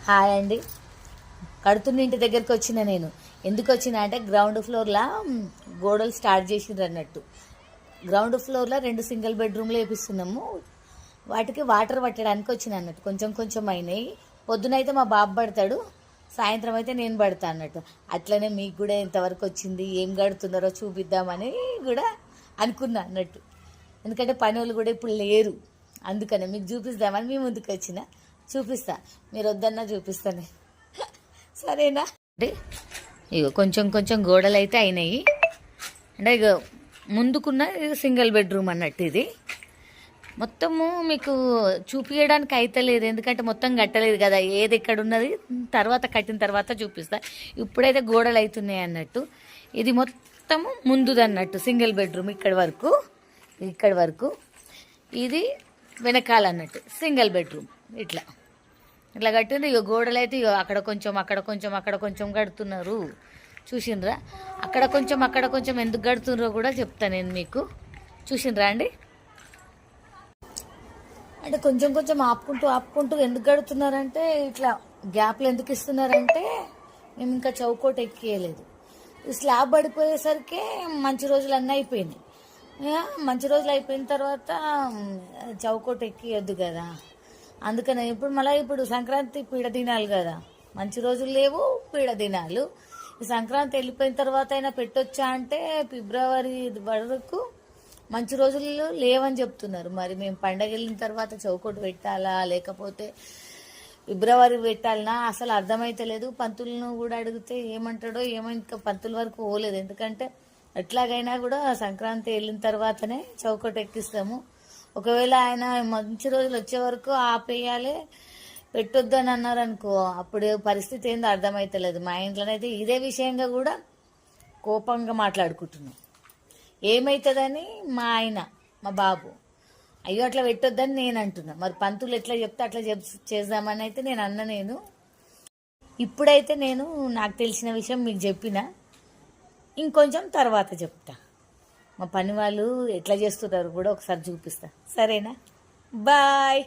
Hi అండి. కడుతున్న ఇంటి దగ్గరికి వచ్చిన నేను ఎందుకు వచ్చిన అంటే గ్రౌండ్ ఫ్లోర్లో గోడలు స్టార్ట్ చేసిండ్రు అన్నట్టు. గ్రౌండ్ ఫ్లోర్లో 2 సింగిల్ బెడ్రూమ్లు వేపిస్తున్నాము. వాటికి వాటర్ పట్టడానికి వచ్చిన అన్నట్టు. కొంచెం కొంచెం అయినాయి. పొద్దునైతే మా బాబు పడతాడు, సాయంత్రం అయితే నేను పడతా అన్నట్టు. అట్లనే మీకు కూడా ఎంతవరకు వచ్చింది, ఏం కడుతున్నారో చూపిద్దామని కూడా అనుకున్నా అన్నట్టు. ఎందుకంటే పని వాళ్ళు కూడా ఇప్పుడు లేరు, అందుకనే మీకు చూపిద్దామని మీ ముందుకు వచ్చిన. చూపిస్తా, మీరు వద్దన్నా చూపిస్తాను, సరేనా? అంటే ఇగో కొంచెం కొంచెం గోడలు అయితే అయినాయి. అంటే ఇక ముందుకున్న సింగిల్ బెడ్రూమ్ అన్నట్టు. ఇది మొత్తము మీకు చూపించడానికి అయితలేదు, ఎందుకంటే మొత్తం కట్టలేదు కదా. ఏది ఎక్కడ ఉన్నది తర్వాత కట్టిన తర్వాత చూపిస్తా. ఇప్పుడైతే గోడలు అవుతున్నాయి అన్నట్టు. ఇది మొత్తము ముందుది అన్నట్టు సింగిల్ బెడ్రూమ్. ఇక్కడి వరకు ఇది వెనకాల అన్నట్టు సింగిల్ బెడ్రూమ్. ఇట్లా కట్టింది. ఇక గోడలు అయితే ఇక అక్కడ కొంచెం కడుతున్నారు, చూసిండ్రా? అక్కడ కొంచెం ఎందుకు కడుతున్నారో కూడా చెప్తాను నేను మీకు. చూసిండ్రా అండి? అంటే కొంచెం ఆపుకుంటూ ఎందుకు కడుతున్నారంటే, ఇట్లా గ్యాప్లు ఎందుకు ఇస్తున్నారంటే, మేము ఇంకా చౌకోట ఎక్కియలేదు. ఈ స్లాబ్ పడిపోయేసరికి మంచి రోజులు అన్నీ అయిపోయినాయి. మంచి రోజులు అయిపోయిన తర్వాత చౌకోట ఎక్కియొద్దు కదా, అందుకనే ఇప్పుడు సంక్రాంతి పీడ దినాలు కదా, మంచి రోజులు లేవు, పీడ దినాలు. ఈ సంక్రాంతి వెళ్ళిపోయిన తర్వాత అయినా పెట్టొచ్చా అంటే ఫిబ్రవరి వరకు మంచి రోజులు లేవని చెప్తున్నారు. మరి మేము పండగ వెళ్ళిన తర్వాత చౌకోట పెట్టాలా లేకపోతే ఫిబ్రవరి పెట్టాలనా అసలు అర్థమైతలేదు. పంతులను కూడా అడిగితే ఏమంటాడో ఏమో, ఇంకా పంతుల వరకు పోలేదు. ఎందుకంటే ఎట్లాగైనా కూడా సంక్రాంతి వెళ్ళిన తర్వాతనే చౌకోట ఎక్కిస్తాము. ఒకవేళ ఆయన మంచి రోజులు వచ్చే వరకు ఆపేయాలి, పెట్టొద్దని అన్నారు అనుకో, అప్పుడు పరిస్థితి ఏందో అర్థమైతలేదు. మా ఇంట్లోనైతే ఇదే విషయంగా కూడా కోపంగా మాట్లాడుకుంటున్నాం. ఏమవుతుందని మా బాబు అయ్యో అట్లా పెట్టొద్దని నేను అంటున్నా. మరి పంతులు ఎట్లా చెప్తే అట్లా చేద్దామని అయితే నేను ఇప్పుడైతే నాకు తెలిసిన విషయం మీకు చెప్పిన, ఇంకొంచెం తర్వాత చెప్తా. మా పని వాళ్ళు ఎట్లా చేస్తున్నారు కూడా ఒకసారి చూపిస్తా, సరేనా? బాయ్.